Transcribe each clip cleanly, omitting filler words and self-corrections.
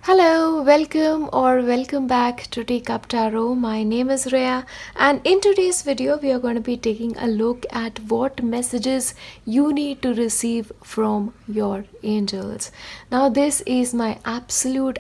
Hello, welcome back to Teacup Tarot. My name is Reya, and in today's video we are going to be taking a look at what messages you need to receive from your angels. Now this is my absolute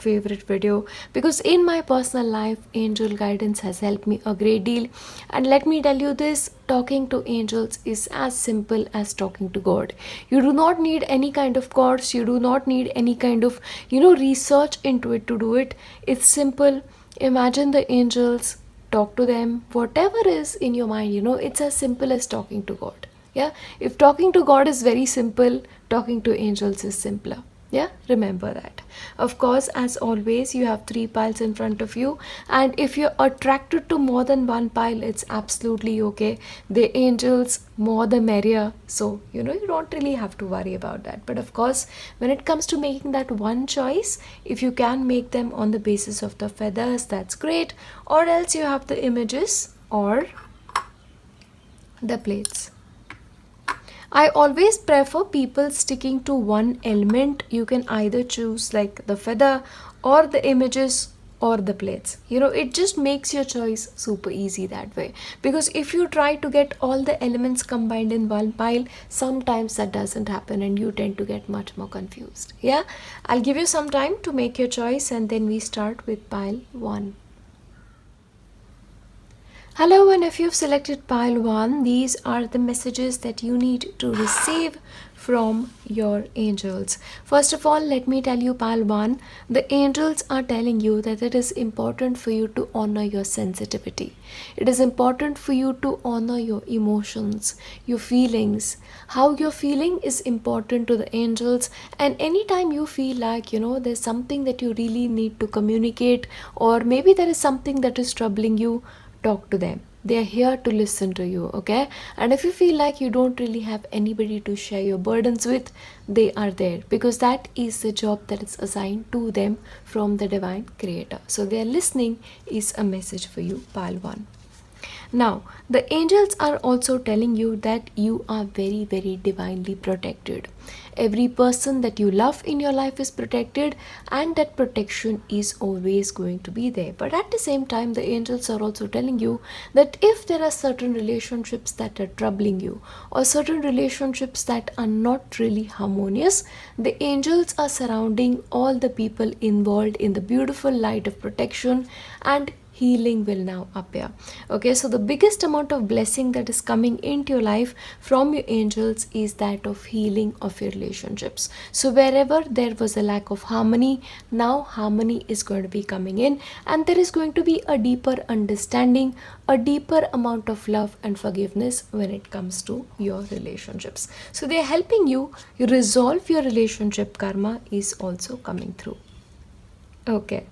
favorite video because in my personal life angel guidance has helped me a great deal, and let me tell you this, talking to angels is as simple as talking to God. You do not need any kind of course, you do not need any kind of research into it to do it. It's simple. Imagine the angels, talk to them, whatever is in your mind, it's as simple as talking to God. Yeah, if talking to God is very simple, talking to angels is simpler. Yeah, remember that. Of course, as always, you have 3 piles in front of you, and if you're attracted to more than one pile, it's absolutely okay. The angels, more the merrier. So, you don't really have to worry about that. But of course, when it comes to making that one choice, if you can make them on the basis of the feathers, that's great. Or else you have the images or the plates. I always prefer people sticking to one element. You can either choose like the feather or the images or the plates. It just makes your choice super easy that way. Because if you try to get all the elements combined in one pile, sometimes that doesn't happen and you tend to get much more confused. Yeah, I'll give you some time to make your choice and then we start with pile 1. Hello, and if you've selected pile 1, these are the messages that you need to receive from your angels. First of all, let me tell you, pile 1, the angels are telling you that it is important for you to honor your sensitivity. It is important for you to honor your emotions, your feelings. How you're feeling is important to the angels, and anytime you feel like, there's something that you really need to communicate, or maybe there is something that is troubling you, talk to them. They are here to listen to you, okay? And if you feel like you don't really have anybody to share your burdens with, they are there because that is the job that is assigned to them from the divine creator. So their listening is a message for you, pile 1. Now, the angels are also telling you that you are very divinely protected. Every person that you love in your life is protected, and that protection is always going to be there. But at the same time, the angels are also telling you that if there are certain relationships that are troubling you, or certain relationships that are not really harmonious, the angels are surrounding all the people involved in the beautiful light of protection, and healing will now appear. Okay, so the biggest amount of blessing that is coming into your life from your angels is that of healing of your relationships. So wherever there was a lack of harmony, now harmony is going to be coming in, and there is going to be a deeper understanding, a deeper amount of love and forgiveness when it comes to your relationships. So they are helping you resolve your relationship karma is also coming through. Okay.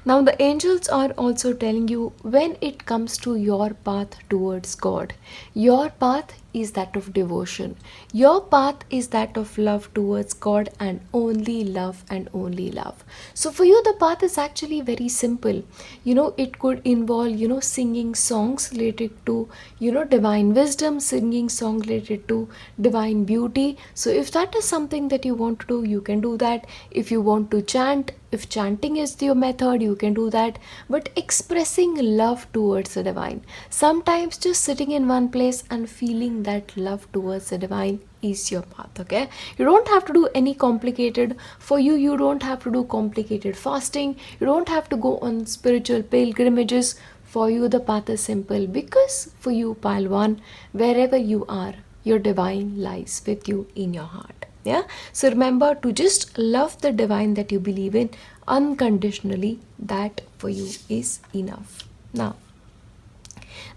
Now, the angels are also telling you when it comes to your path towards God, your path is that of devotion. Your path is that of love towards God, and only love and only love. So for you, the path is actually very simple. It could involve, singing songs related to, divine wisdom, singing songs related to divine beauty. So if that is something that you want to do, you can do that. If you want to chant, if chanting is your method, you can do that. But expressing love towards the divine. Sometimes just sitting in one place and feeling that love towards the divine is your path. Okay, you don't have to do any complicated. For you, you don't have to do complicated fasting. You don't have to go on spiritual pilgrimages. For you, the path is simple because for you, pile 1, wherever you are, your divine lies with you in your heart. Yeah, so remember to just love the divine that you believe in unconditionally. That for you is enough. Now,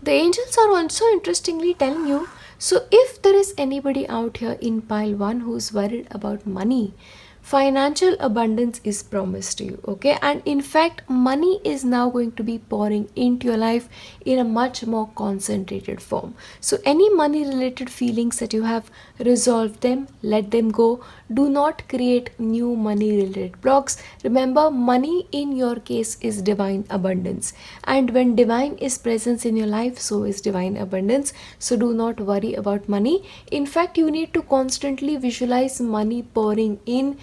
the angels are also interestingly telling you, so if there is anybody out here in pile 1 who's worried about money, financial abundance is promised to you, okay? And in fact, money is now going to be pouring into your life in a much more concentrated form. So any money related feelings that you have, resolve them, let them go. Do not create new money related blocks. Remember, money in your case is divine abundance, and when divine is present in your life, so is divine abundance. So do not worry about money. In fact, you need to constantly visualize money pouring in.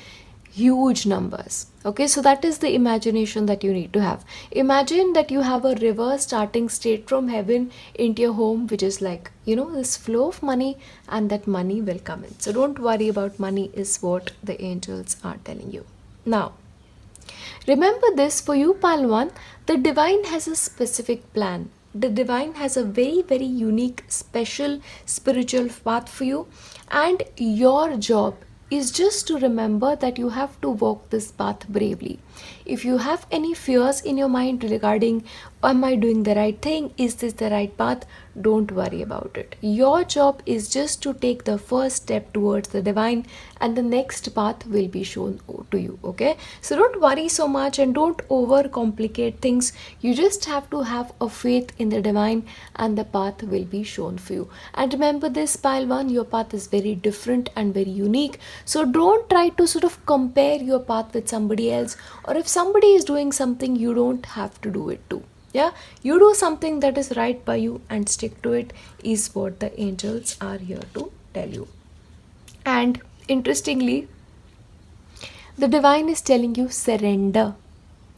huge numbers. Okay, so that is the imagination that you need to have. Imagine that you have a river starting straight from heaven into your home, which is like, this flow of money, and that money will come in. So don't worry about money, is what the angels are telling you. Now, remember this, for you, pile 1, the divine has a specific plan. The divine has a very, very unique, special spiritual path for you, and your job is just to remember that you have to walk this path bravely. If you have any fears in your mind regarding, am I doing the right thing? Is this the right path? Don't worry about it. Your job is just to take the first step towards the divine, and the next path will be shown to you. Okay, so don't worry so much and don't overcomplicate things. You just have to have a faith in the divine, and the path will be shown for you. And remember this, pile 1, your path is very different and very unique. So don't try to sort of compare your path with somebody else, or if somebody is doing something, you don't have to do it too. Yeah, you do something that is right by you and stick to it, is what the angels are here to tell you. And interestingly, the divine is telling you surrender.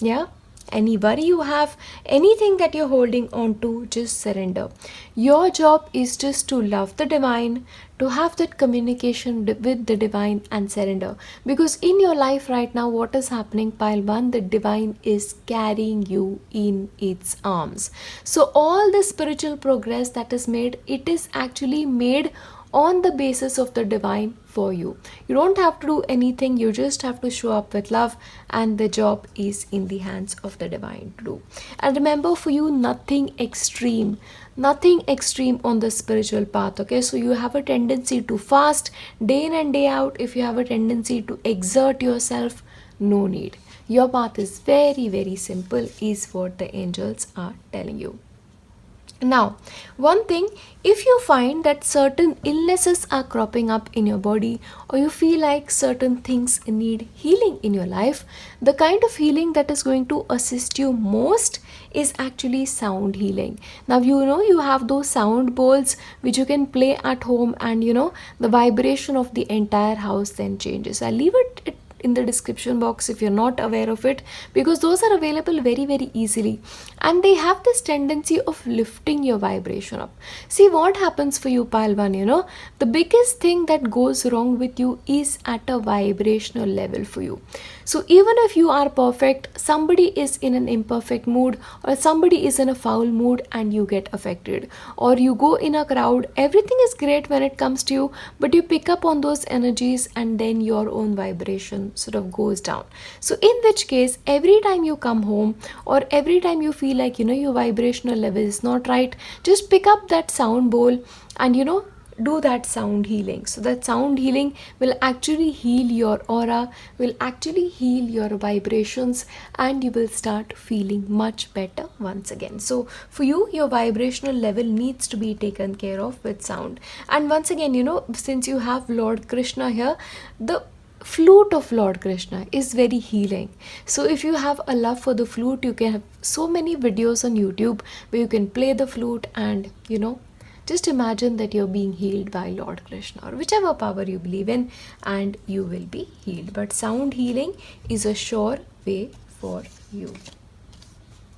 Yeah, any worry you have, anything that you're holding on to, just surrender. Your job is just to love the divine, to have that communication with the divine, and surrender. Because in your life right now, what is happening, pile 1, the divine is carrying you in its arms. So all the spiritual progress that is made, it is actually made on the basis of the divine for you. You don't have to do anything, you just have to show up with love, and the job is in the hands of the divine to do. And remember, for you, nothing extreme on the spiritual path. Okay, so you have a tendency to fast day in and day out. If you have a tendency to exert yourself, no need. Your path is very, very simple, is what the angels are telling you. Now, one thing, if you find that certain illnesses are cropping up in your body, or you feel like certain things need healing in your life, the kind of healing that is going to assist you most is actually sound healing. Now, you have those sound bowls which you can play at home, and the vibration of the entire house then changes. I'll leave it in the description box if you're not aware of it, because those are available very, very easily, and they have this tendency of lifting your vibration up. See what happens for you, pile 1, the biggest thing that goes wrong with you is at a vibrational level for you. So even if you are perfect, somebody is in an imperfect mood, or somebody is in a foul mood, and you get affected. Or you go in a crowd, everything is great when it comes to you, but you pick up on those energies, and then your own vibration sort of goes down. So in which case, every time you come home, or every time you feel like your vibrational level is not right, just pick up that sound bowl and do that sound healing. So that sound healing will actually heal your aura, will actually heal your vibrations, and you will start feeling much better once again. So for you, your vibrational level needs to be taken care of with sound. And once again, since you have Lord Krishna here, the flute of Lord Krishna is very healing. So if you have a love for the flute, you can have so many videos on YouTube where you can play the flute, and just imagine that you're being healed by Lord Krishna, or whichever power you believe in, and you will be healed. But sound healing is a sure way for you.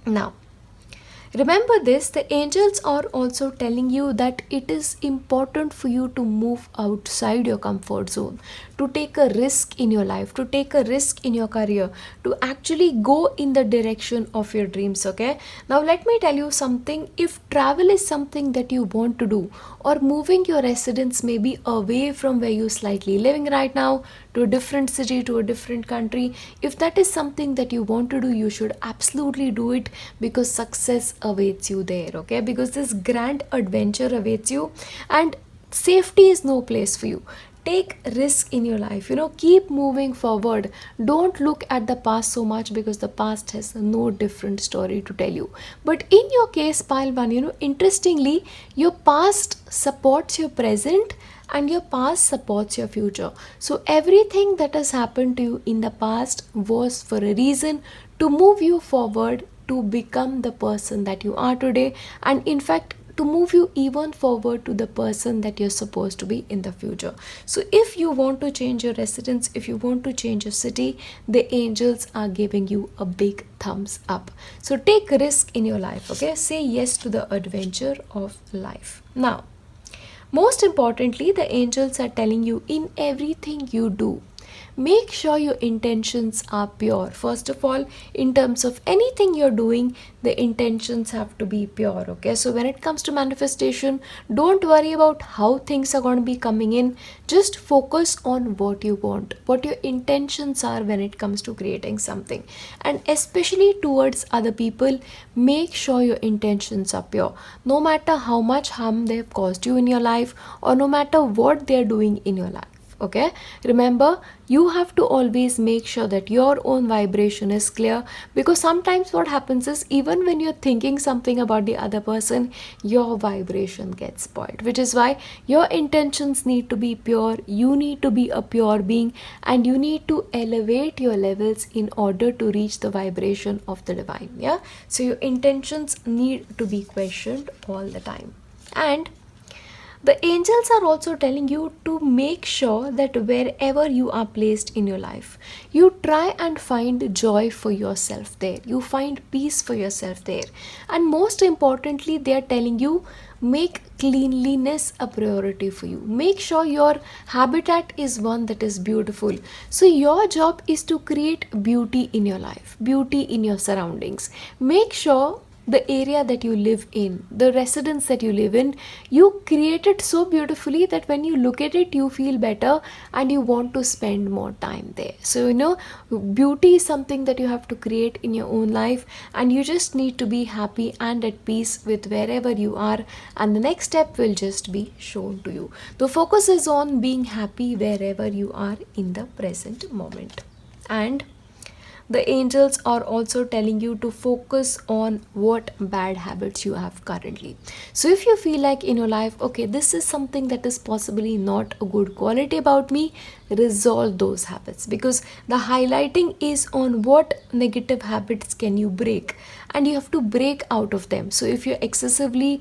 Now, remember this, the angels are also telling you that it is important for you to move outside your comfort zone, to take a risk in your life, to take a risk in your career, to actually go in the direction of your dreams. Okay, now let me tell you something. If travel is something that you want to do, or moving your residence maybe away from where you're slightly living right now to a different city, to a different country, if that is something that you want to do, you should absolutely do it, because success awaits you there. Okay, because this grand adventure awaits you, and safety is no place for you. Take risk in your life, keep moving forward. Don't look at the past so much, because the past has no different story to tell you. But in your case, pile 1, interestingly, your past supports your present, and your past supports your future. So everything that has happened to you in the past was for a reason, to move you forward, to become the person that you are today, and in fact to move you even forward to the person that you're supposed to be in the future. So if you want to change your residence, if you want to change your city, the angels are giving you a big thumbs up. So take risk in your life, okay? Say yes to the adventure of life. Now, most importantly, the angels are telling you in everything you do, make sure your intentions are pure. First of all, in terms of anything you're doing, the intentions have to be pure, okay? So when it comes to manifestation, don't worry about how things are going to be coming in. Just focus on what you want, what your intentions are when it comes to creating something. And especially towards other people, make sure your intentions are pure. No matter how much harm they've caused you in your life, or no matter what they're doing in your life, okay? Remember, you have to always make sure that your own vibration is clear, because sometimes what happens is, even when you're thinking something about the other person, your vibration gets spoiled, which is why your intentions need to be pure. You need to be a pure being, and you need to elevate your levels in order to reach the vibration of the divine. Yeah, so your intentions need to be questioned all the time. And the angels are also telling you to make sure that wherever you are placed in your life, you try and find joy for yourself there. You find peace for yourself there. And most importantly, they are telling you, make cleanliness a priority for you. Make sure your habitat is one that is beautiful. So your job is to create beauty in your life, beauty in your surroundings. Make sure the area that you live in, the residence that you live in, you create it so beautifully that when you look at it, you feel better and you want to spend more time there. So, beauty is something that you have to create in your own life, and you just need to be happy and at peace with wherever you are, and the next step will just be shown to you. The focus is on being happy wherever you are in the present moment. And the angels are also telling you to focus on what bad habits you have currently. So if you feel like in your life, okay, this is something that is possibly not a good quality about me, resolve those habits, because the highlighting is on what negative habits can you break, and you have to break out of them. So if you're excessively,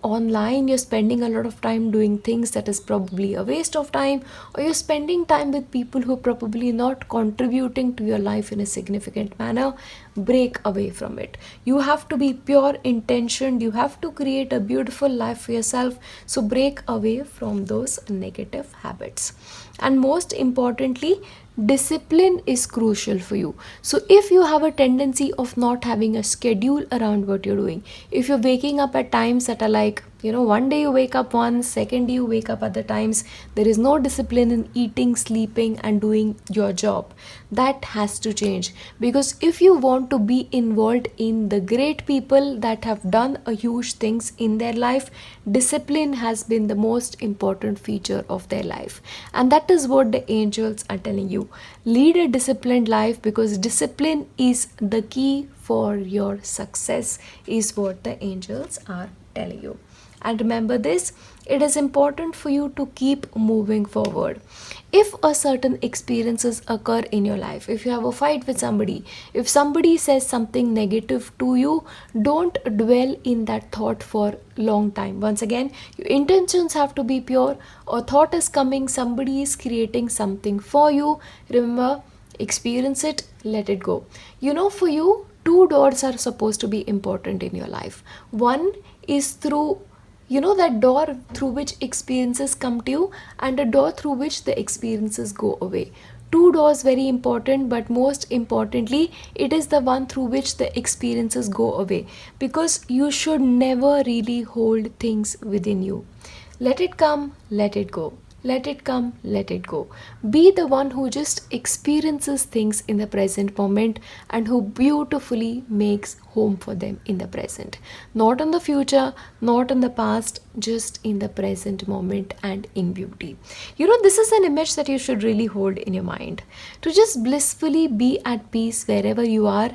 online, you're spending a lot of time doing things that is probably a waste of time, or you're spending time with people who are probably not contributing to your life in a significant manner, break away from it. You have to be pure intentioned. You have to create a beautiful life for yourself. So break away from those negative habits. And most importantly, discipline is crucial for you. So if you have a tendency of not having a schedule around what you're doing, if you're waking up at times that are like, one day you wake up once, second day you wake up other times, there is no discipline in eating, sleeping and doing your job. That has to change, because if you want to be involved in the great people that have done a huge things in their life, discipline has been the most important feature of their life. And that is what the angels are telling you. Lead a disciplined life, because discipline is the key for your success, is what the angels are telling you. And remember this, it is important for you to keep moving forward. If a certain experiences occur in your life, if you have a fight with somebody, if somebody says something negative to you, don't dwell in that thought for long time. Once again, your intentions have to be pure. A thought is coming, somebody is creating something for you. Remember, experience it, let it go. For you, two doors are supposed to be important in your life. One is through that door through which experiences come to you, and a door through which the experiences go away. Two doors very important, but most importantly, it is the one through which the experiences go away, because you should never really hold things within you. Let it come, let it go. Let it come, let it go. Be the one who just experiences things in the present moment, and who beautifully makes home for them in the present. Not in the future, not in the past, just in the present moment and in beauty. This is an image that you should really hold in your mind. To just blissfully be at peace wherever you are.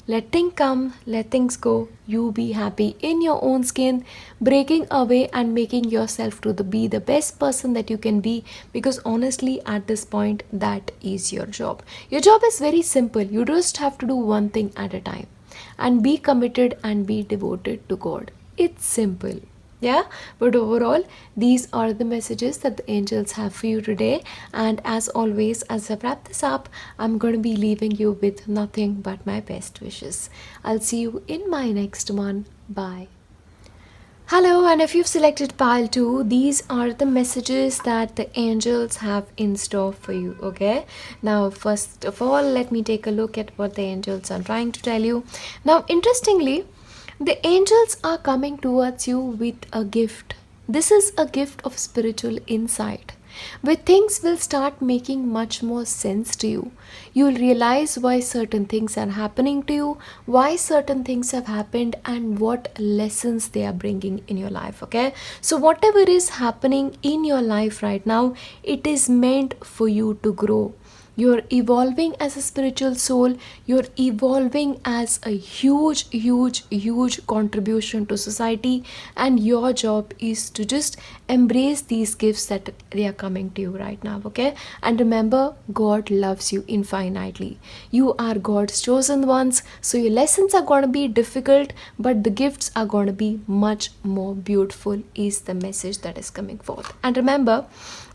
Let things come, let things go. You be happy in your own skin, breaking away and making yourself to be the best person that you can be, because honestly, at this point, that is your job. Your job is very simple. You just have to do one thing at a time, and be committed and be devoted to God. It's simple. Yeah, but overall, these are the messages that the angels have for you today. And as always, as I wrap this up, I'm going to be leaving you with nothing but my best wishes. I'll see you in my next one. Bye. Hello, and if you've selected pile 2, these are the messages that the angels have in store for you. Okay, now, first of all, let me take a look at what the angels are trying to tell you. Now, interestingly, the angels are coming towards you with a gift. This is a gift of spiritual insight, where things will start making much more sense to you. You'll realize why certain things are happening to you, why certain things have happened, and what lessons they are bringing in your life. Okay, so whatever is happening in your life right now, it is meant for you to grow. You're evolving as a spiritual soul. You're evolving as a huge contribution to society, and your job is to just embrace these gifts that they are coming to you right now. Okay, and remember, God loves you infinitely. You are God's chosen ones, so your lessons are going to be difficult, but the gifts are going to be much more beautiful, is the message that is coming forth. And remember,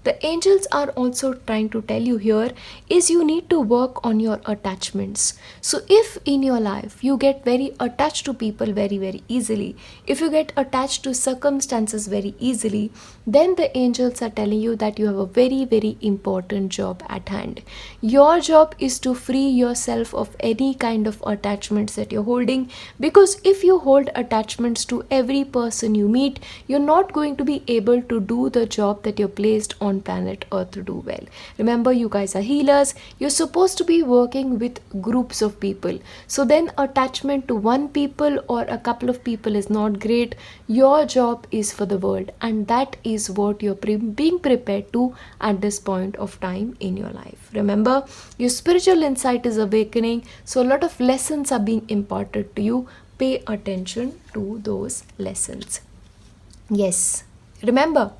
the angels are also trying to tell you here is you need to work on your attachments. So if in your life you get very attached to people very easily, if you get attached to circumstances very easily, then the angels are telling you that you have a very important job at hand. Your job is to free yourself of any kind of attachments that you're holding, because if you hold attachments to every person you meet, you're not going to be able to do the job that you're placed on planet Earth to do well. Remember, you guys are healers. You're supposed to be working with groups of people. So then attachment to one people or a couple of people is not great. Your job is for the world, and that is what you're being prepared to at this point of time in your life. Remember, your spiritual insight is awakening, so a lot of lessons are being imparted to you. Pay attention to those lessons. Yes, remember,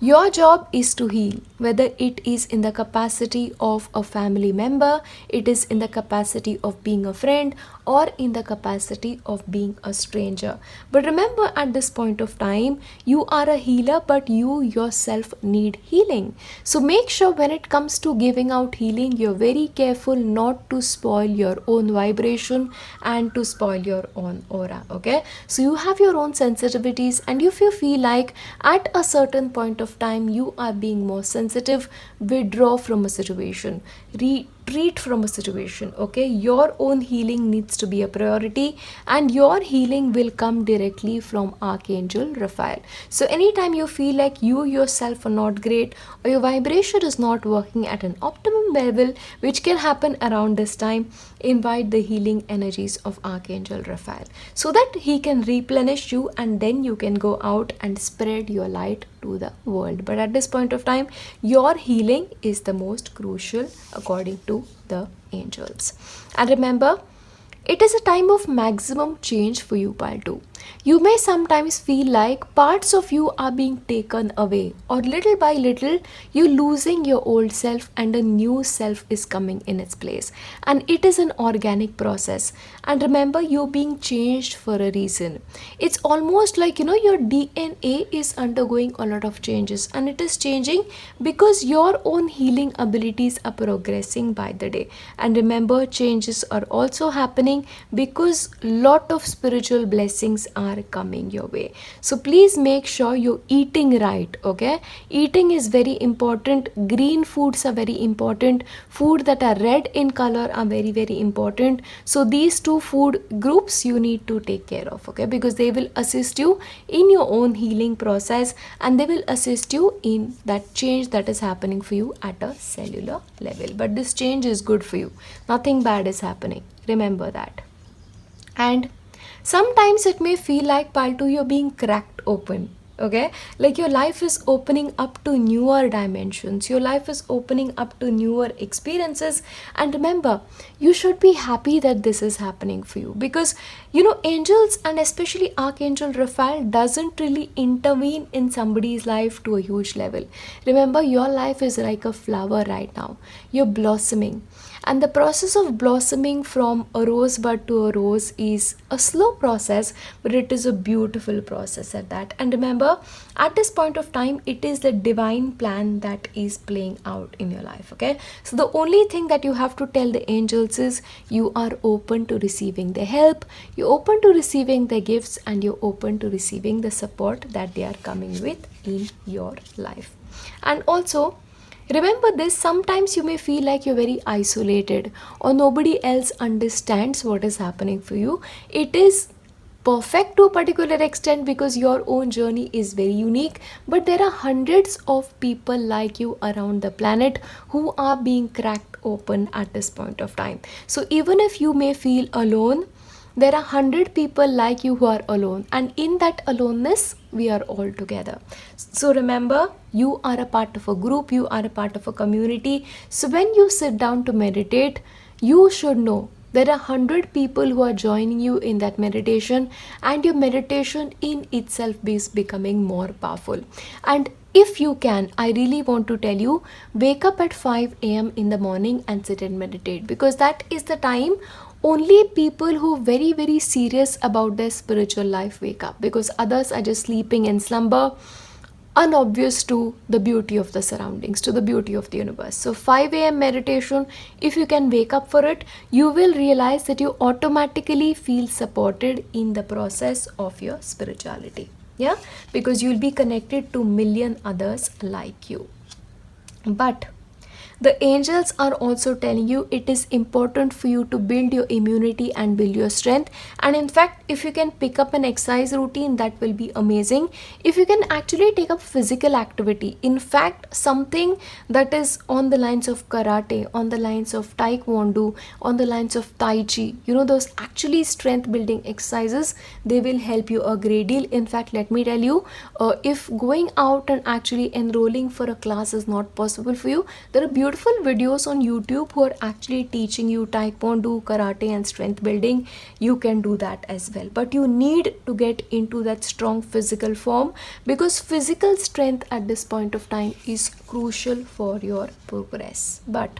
your job is to heal, whether it is in the capacity of a family member, it is in the capacity of being a friend, or in the capacity of being a stranger. But remember, at this point of time, you are a healer, but you yourself need healing. So make sure when it comes to giving out healing, you're very careful not to spoil your own vibration and to spoil your own aura. Okay, so you have your own sensitivities, and if you feel like at a certain point of time you are being more sensitive, withdraw from a situation, retreat from a situation. Okay, your own healing needs to be a priority, and your healing will come directly from Archangel Raphael. So anytime you feel like you yourself are not great, or your vibration is not working at an optimum level, which can happen around this time, invite the healing energies of Archangel Raphael so that he can replenish you, and then you can go out and spread your light to the world. But at this point of time, your healing is the most crucial according to the angels. And remember, it is a time of maximum change for you, Pile 2. You may sometimes feel like parts of you are being taken away, or little by little you're losing your old self and a new self is coming in its place. And it is an organic process. And remember, you're being changed for a reason. It's almost like, your DNA is undergoing a lot of changes, and it is changing because your own healing abilities are progressing by the day. And remember, changes are also happening because lot of spiritual blessings are coming your way. So please make sure you're eating right. Okay, eating is very important. Green foods are very important. Food that are red in color are very important. So these two food groups you need to take care of. Okay, because they will assist you in your own healing process, and they will assist you in that change that is happening for you at a cellular level. But this change is good for you. Nothing bad is happening. Remember that. And sometimes it may feel like, Pile 2, you're being cracked open. Okay, like your life is opening up to newer dimensions, your life is opening up to newer experiences. And remember, you should be happy that this is happening for you, because angels, and especially Archangel Raphael, doesn't really intervene in somebody's life to a huge level. Remember, your life is like a flower right now. You're blossoming, And the process of blossoming from a rosebud to a rose is a slow process, but it is a beautiful process at that. And remember, at this point of time, it is the divine plan that is playing out in your life. Okay, so the only thing that you have to tell the angels is you are open to receiving the help, you're open to receiving the gifts, and you're open to receiving the support that they are coming with in your life. And also, remember this, sometimes you may feel like you're very isolated or nobody else understands what is happening for you. It is perfect to a particular extent because your own journey is very unique, but there are hundreds of people like you around the planet who are being cracked open at this point of time. So even if you may feel alone, there are 100 people like you who are alone, and in that aloneness we are all together. So remember, you are a part of a group, you are a part of a community. So when you sit down to meditate, you should know there are 100 people who are joining you in that meditation, and your meditation in itself is becoming more powerful. And if you can, I really want to tell you, wake up at 5 a.m. in the morning and sit and meditate, because that is the time only people who very serious about their spiritual life wake up, because others are just sleeping in slumber, unobvious to the beauty of the surroundings, to the beauty of the universe. So 5 a.m. meditation, if you can wake up for it, you will realize that you automatically feel supported in the process of your spirituality. Yeah, because you'll be connected to million others like you. But the angels are also telling you it is important for you to build your immunity and build your strength. And in fact, if you can pick up an exercise routine, that will be amazing. If you can actually take up physical activity, in fact, something that is on the lines of karate, on the lines of taekwondo, on the lines of tai chi, those actually strength building exercises, they will help you a great deal. In fact, let me tell you, if going out and actually enrolling for a class is not possible for you, there are beautiful videos on YouTube who are actually teaching you taekwondo, karate and strength building. You can do that as well, but you need to get into that strong physical form, because physical strength at this point of time is crucial for your progress. But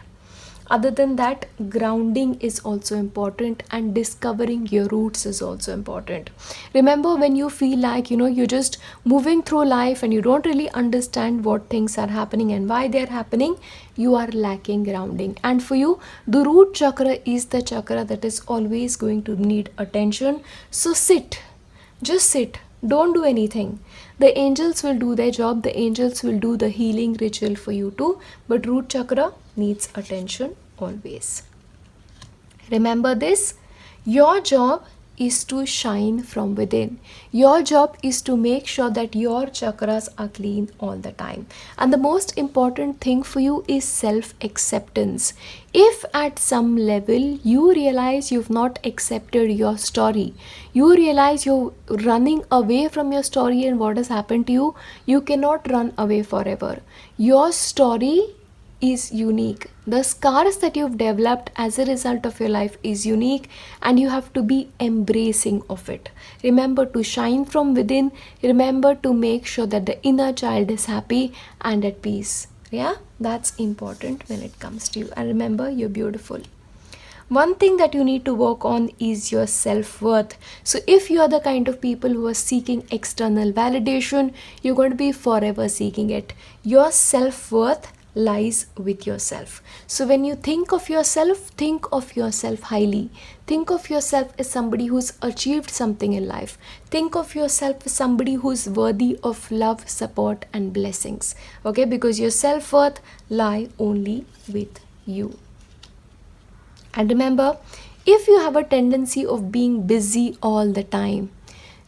other than that, grounding is also important, and discovering your roots is also important. Remember, when you feel like you're just moving through life and you don't really understand what things are happening and why they're happening, you are lacking grounding. And for you, the root chakra is the chakra that is always going to need attention. So just sit, don't do anything. The angels will do their job, the angels will do the healing ritual for you too, but root chakra needs attention always. Remember this, your job is to shine from within. Your job is to make sure that your chakras are clean all the time. And the most important thing for you is self-acceptance. If at some level you realize you've not accepted your story, you realize you're running away from your story and what has happened to you, you cannot run away forever. Your story is unique. The scars that you've developed as a result of your life is unique, and you have to be embracing of it. Remember to shine from within. Remember to make sure that the inner child is happy and at peace. Yeah, that's important when it comes to you. And remember, you're beautiful. One thing that you need to work on is your self-worth. So if you are the kind of people who are seeking external validation, you're going to be forever seeking it. Your self-worth lies with yourself. So when you think of yourself highly. Think of yourself as somebody who's achieved something in life. Think of yourself as somebody who's worthy of love, support and blessings. Okay, because your self-worth lie only with you. And remember, if you have a tendency of being busy all the time,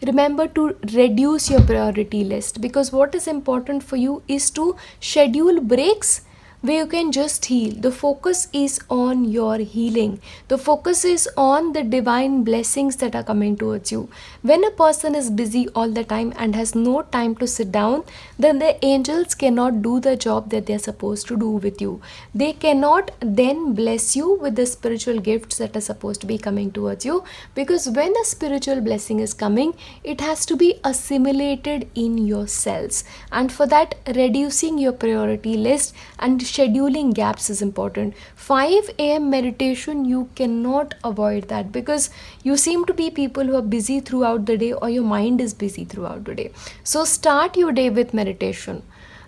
remember to reduce your priority list, because what is important for you is to schedule breaks where you can just heal. The focus is on your healing. The focus is on the divine blessings that are coming towards you. When a person is busy all the time and has no time to sit down, then the angels cannot do the job that they're supposed to do with you. They cannot then bless you with the spiritual gifts that are supposed to be coming towards you, because when a spiritual blessing is coming, it has to be assimilated in your cells. And for that, reducing your priority list and scheduling gaps is important. 5 a.m. meditation, you cannot avoid that, because you seem to be people who are busy throughout the day, or your mind is busy throughout the day. So start your day with meditation.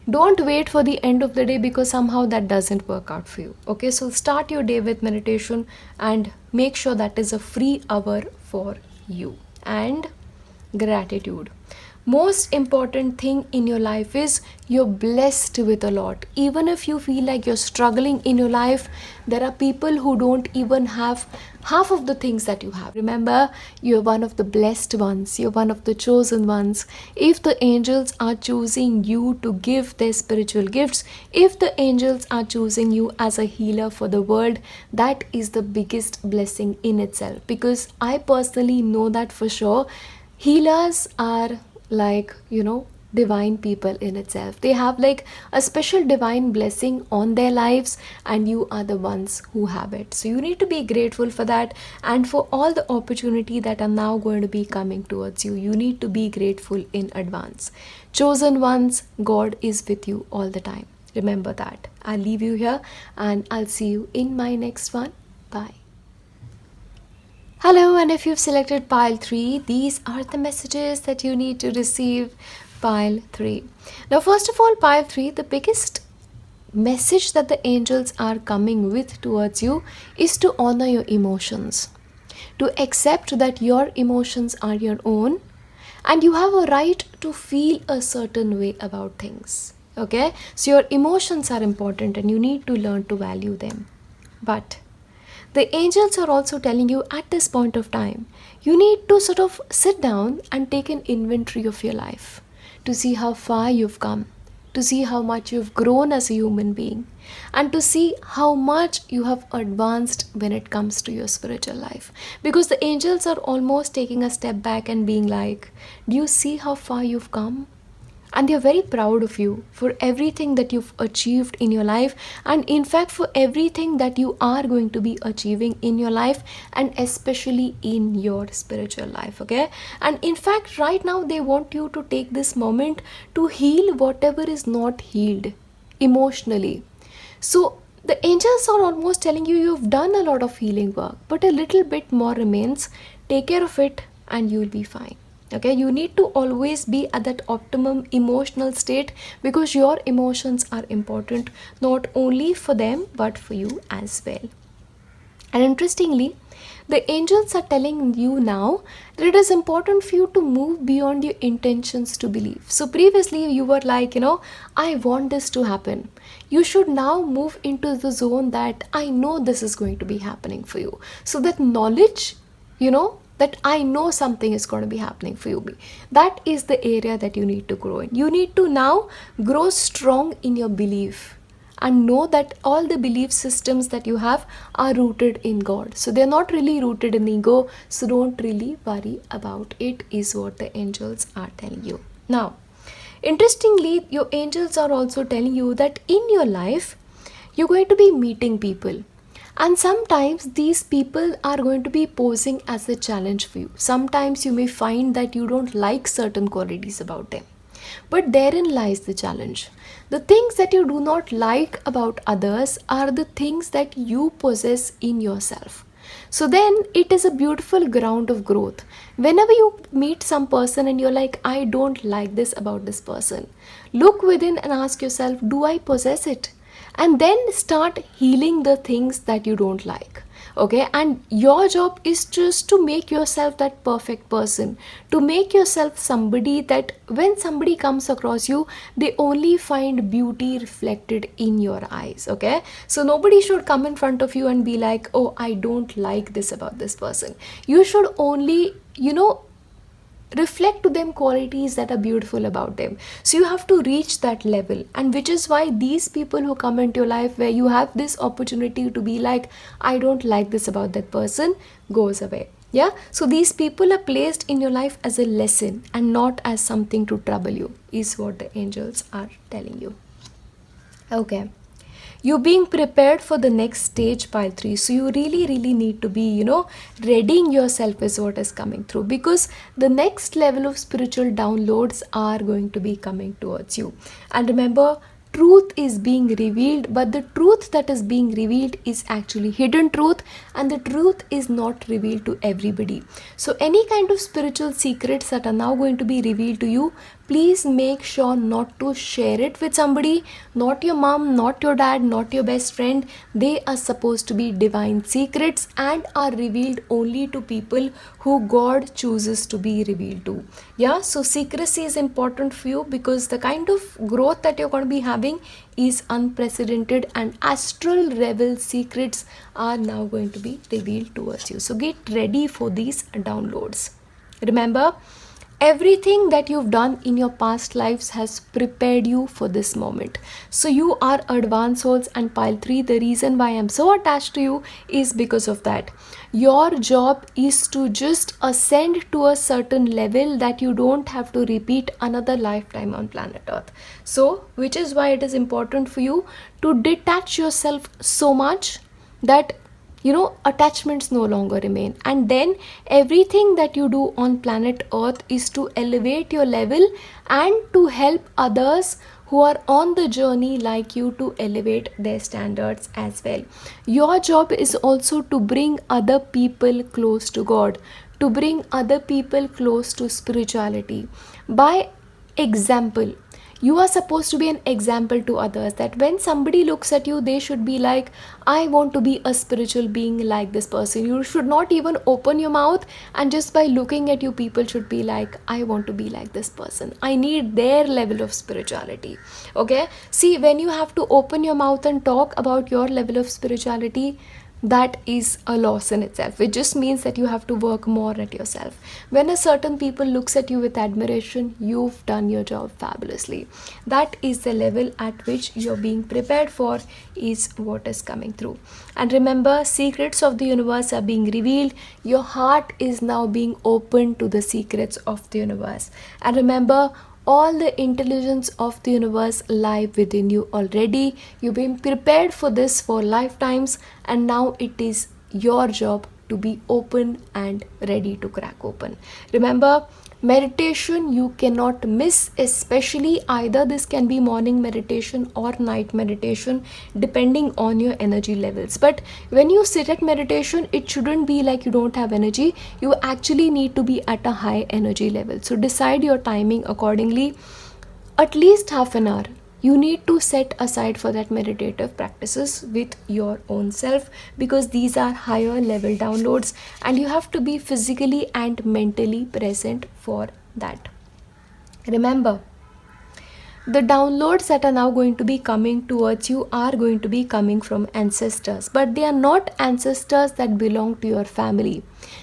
Don't wait for the end of the day, because somehow that doesn't work out for you. Okay, so start your day with meditation and make sure that is a free hour for you. And gratitude. Most important thing in your life is you're blessed with a lot. Even if you feel like you're struggling in your life, there are people who don't even have half of the things that you have. Remember, you're one of the blessed ones, you're one of the chosen ones. If the angels are choosing you to give their spiritual gifts, if the angels are choosing you as a healer for the world, that is the biggest blessing in itself. Because I personally know that for sure. Healers are like, divine people in itself. They have like a special divine blessing on their lives, and you are the ones who have it. So you need to be grateful for that, and for all the opportunity that are now going to be coming towards you. You need to be grateful in advance. Chosen ones, God is with you all the time. Remember that. I'll leave you here, and I'll see you in my next one. Bye. Hello, and if you've selected pile 3, these are the messages that you need to receive. Pile 3. Now, first of all, pile 3, the biggest message that the angels are coming with towards you is to honor your emotions, to accept that your emotions are your own, and you have a right to feel a certain way about things. Okay, so your emotions are important, and you need to learn to value them. But the angels are also telling you at this point of time, you need to sort of sit down and take an inventory of your life, to see how far you've come, to see how much you've grown as a human being, and to see how much you have advanced when it comes to your spiritual life. Because the angels are almost taking a step back and being like, do you see how far you've come? And they're very proud of you for everything that you've achieved in your life, and in fact for everything that you are going to be achieving in your life, and especially in your spiritual life. Okay, and in fact right now they want you to take this moment to heal whatever is not healed emotionally. So the angels are almost telling you, you've done a lot of healing work, but a little bit more remains. Take care of it and you'll be fine. Okay, you need to always be at that optimum emotional state, because your emotions are important not only for them but for you as well. And interestingly, the angels are telling you now that it is important for you to move beyond your intentions to believe. So previously you were like, I want this to happen. You should now move into the zone that I know this is going to be happening for you. So that knowledge, that I know something is going to be happening for you. That is the area that you need to grow in. You need to now grow strong in your belief, and know that all the belief systems that you have are rooted in God. So they're not really rooted in ego. So don't really worry about it, is what the angels are telling you. Now, interestingly, your angels are also telling you that in your life, you're going to be meeting people. And sometimes these people are going to be posing as a challenge for you. Sometimes you may find that you don't like certain qualities about them. But therein lies the challenge. The things that you do not like about others are the things that you possess in yourself. So then it is a beautiful ground of growth. Whenever you meet some person and you're like, I don't like this about this person, look within and ask yourself, do I possess it? And then start healing the things that you don't like. Okay, and your job is just to make yourself that perfect person, to make yourself somebody that when somebody comes across you, they only find beauty reflected in your eyes. Okay, so nobody should come in front of you and be like, oh, I don't like this about this person. You should only, reflect to them qualities that are beautiful about them. So you have to reach that level, and which is why these people who come into your life where you have this opportunity to be like, I don't like this about that person, goes away. Yeah, so these people are placed in your life as a lesson and not as something to trouble you, is what the angels are telling you. Okay, you're being prepared for the next stage, pile 3. So you really need to be, readying yourself is what is coming through, because the next level of spiritual downloads are going to be coming towards you. And remember, truth is being revealed, but the truth that is being revealed is actually hidden truth, and the truth is not revealed to everybody. So any kind of spiritual secrets that are now going to be revealed to you, please make sure not to share it with somebody, not your mom, not your dad, not your best friend. They are supposed to be divine secrets and are revealed only to people who God chooses to be revealed to. Yeah, so secrecy is important for you because the kind of growth that you're going to be having is unprecedented, and astral level secrets are now going to be revealed towards you. So get ready for these downloads. Remember, everything that you've done in your past lives has prepared you for this moment. So you are advanced souls, and pile 3, the reason why I'm so attached to you is because of that. Your job is to just ascend to a certain level that you don't have to repeat another lifetime on planet Earth. So which is why it is important for you to detach yourself so much that attachments no longer remain, and then everything that you do on planet Earth is to elevate your level and to help others who are on the journey like you to elevate their standards as well. Your job is also to bring other people close to God, to bring other people close to spirituality by example. You are supposed to be an example to others, that when somebody looks at you, they should be like, I want to be a spiritual being like this person. You should not even open your mouth, and just by looking at you, people should be like, I want to be like this person. I need their level of spirituality. Okay, see, when you have to open your mouth and talk about your level of spirituality, that is a loss in itself. It just means that you have to work more at yourself. When a certain people looks at you with admiration, you've done your job fabulously. That is the level at which you're being prepared for, is what is coming through. And remember, secrets of the universe are being revealed. Your heart is now being opened to the secrets of the universe. And remember, all the intelligence of the universe lie within you already. You've been prepared for this for lifetimes, and now it is your job to be open and ready to crack open. Remember, meditation you cannot miss, especially either this can be morning meditation or night meditation depending on your energy levels. But when you sit at meditation, it shouldn't be like you don't have energy. You actually need to be at a high energy level. So decide your timing accordingly. At least half an hour you need to set aside for that meditative practices with your own self, because these are higher level downloads and you have to be physically and mentally present for that. Remember, the downloads that are now going to be coming towards you are going to be coming from ancestors, but they are not ancestors that belong to your family.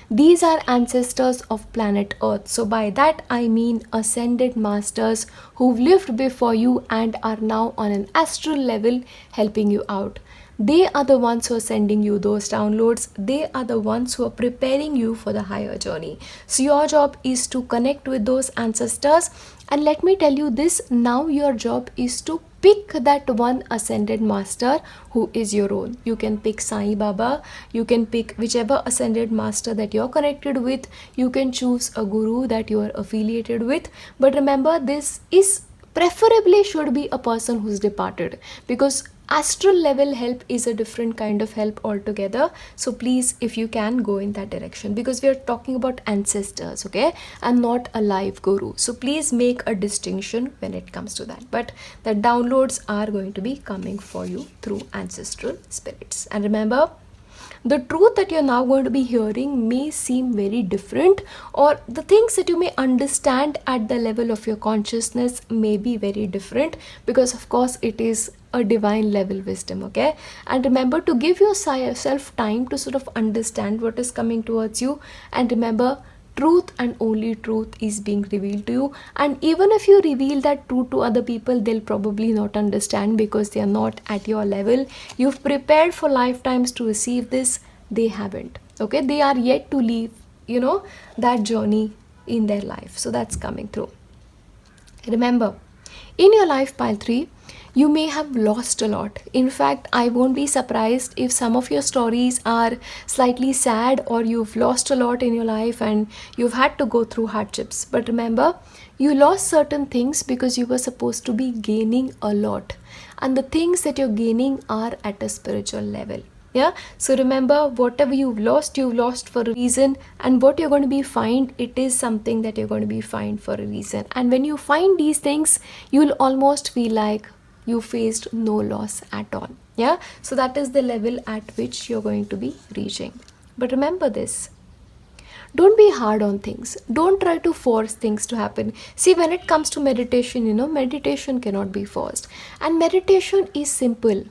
These are ancestors of planet Earth. So by that I mean ascended masters who've lived before you and are now on an astral level helping you out. They are the ones who are sending you those downloads. They are the ones who are preparing you for the higher journey. So your job is to connect with those ancestors. And let me tell you this, now your job is to pick that one ascended master who is your own. You can pick Sai Baba, you can pick whichever ascended master that you're connected with, you can choose a guru that you are affiliated with. But remember, this is preferably should be a person who's departed, because astral level help is a different kind of help altogether. So please, if you can, go in that direction, because we are talking about ancestors, okay, and not a live guru. So please make a distinction when it comes to that. But the downloads are going to be coming for you through ancestral spirits. And remember, the truth that you're now going to be hearing may seem very different, or the things that you may understand at the level of your consciousness may be very different, because of course it is a divine level wisdom, okay? And remember to give yourself time to sort of understand what is coming towards you. And remember, truth and only truth is being revealed to you. And even if you reveal that truth to other people, they'll probably not understand, because they are not at your level. You've prepared for lifetimes to receive this, they haven't, okay? They are yet to leave that journey in their life. So that's coming through. Remember, in your life, pile 3, you may have lost a lot. In fact, I won't be surprised if some of your stories are slightly sad, or you've lost a lot in your life and you've had to go through hardships. But remember, you lost certain things because you were supposed to be gaining a lot. And the things that you're gaining are at a spiritual level. Yeah, so remember, whatever you've lost for a reason, and what you're going to be find, it is something that you're going to be find for a reason. And when you find these things, you'll almost feel like you faced no loss at all. Yeah, so that is the level at which you're going to be reaching. But remember this, don't be hard on things, don't try to force things to happen. See, when it comes to meditation, meditation cannot be forced, and meditation is simple.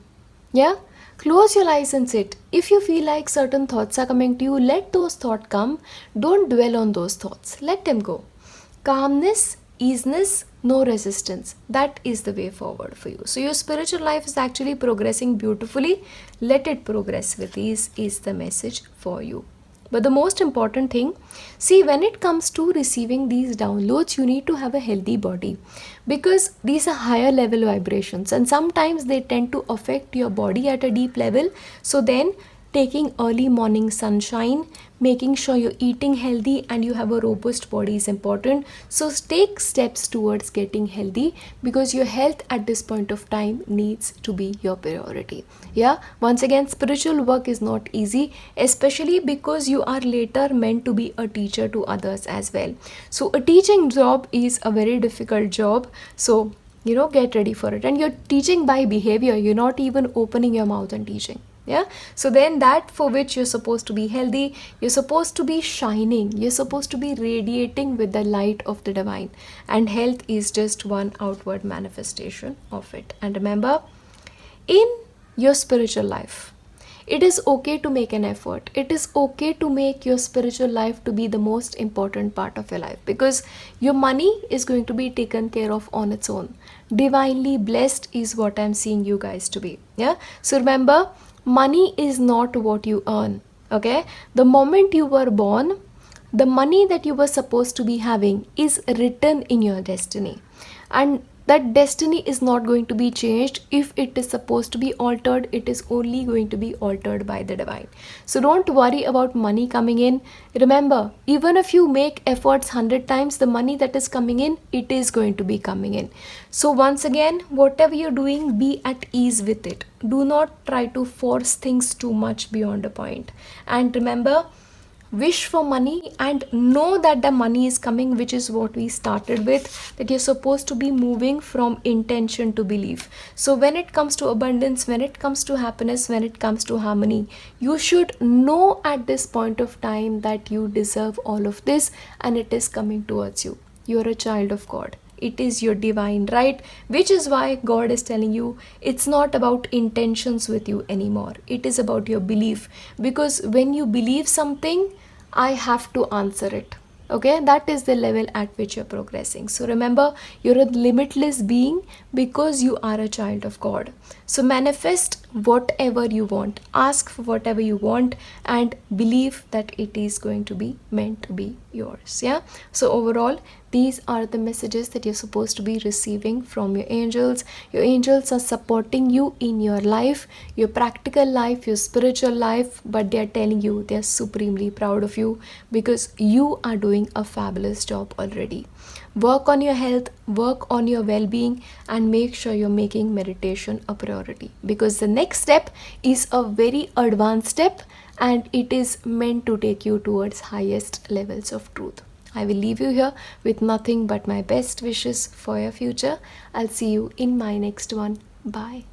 Yeah, close your eyes and sit. If you feel like certain thoughts are coming to you, let those thoughts come. Don't dwell on those thoughts, let them go. Calmness, easiness, no resistance, that is the way forward for you. So your spiritual life is actually progressing beautifully. Let it progress with ease is the message for you. But the most important thing, see, when it comes to receiving these downloads, you need to have a healthy body, because these are higher level vibrations and sometimes they tend to affect your body at a deep level. So then, taking early morning sunshine, making sure you're eating healthy and you have a robust body is important. So take steps towards getting healthy, because your health at this point of time needs to be your priority. Yeah, once again, spiritual work is not easy, especially because you are later meant to be a teacher to others as well. So a teaching job is a very difficult job. So get ready for it. And you're teaching by behavior, you're not even opening your mouth and teaching. Yeah, so then that for which you're supposed to be healthy, you're supposed to be shining, you're supposed to be radiating with the light of the divine, and health is just one outward manifestation of it. And remember, in your spiritual life, it is okay to make an effort. It is okay to make your spiritual life to be the most important part of your life, because your money is going to be taken care of on its own. Divinely blessed is what I'm seeing you guys to be. Yeah, so remember, money is not what you earn. Okay, the moment you were born, the money that you were supposed to be having is written in your destiny, and that destiny is not going to be changed. If it is supposed to be altered, it is only going to be altered by the divine. So don't worry about money coming in. Remember, even if you make efforts 100 times, the money that is coming in, it is going to be coming in. So once again, whatever you're doing, be at ease with it. Do not try to force things too much beyond a point. And remember, wish for money and know that the money is coming, which is what we started with, that you're supposed to be moving from intention to belief. So when it comes to abundance, when it comes to happiness, when it comes to harmony, you should know at this point of time that you deserve all of this, and it is coming towards you. You're a child of God. It is your divine right, which is why God is telling you it's not about intentions with you anymore. It is about your belief, because when you believe something, I have to answer it. Okay, that is the level at which you're progressing. So remember, you're a limitless being because you are a child of God. So manifest whatever you want, ask for whatever you want, and believe that it is going to be meant to be yours. Yeah, so overall, these are the messages that you're supposed to be receiving from your angels. Your angels are supporting you in your life, your practical life, your spiritual life, but they are telling you they're supremely proud of you, because you are doing a fabulous job already. Work on your health, work on your well-being, and make sure you're making meditation a priority, because the next step is a very advanced step, and it is meant to take you towards highest levels of truth. I will leave you here with nothing but my best wishes for your future. I'll see you in my next one. Bye.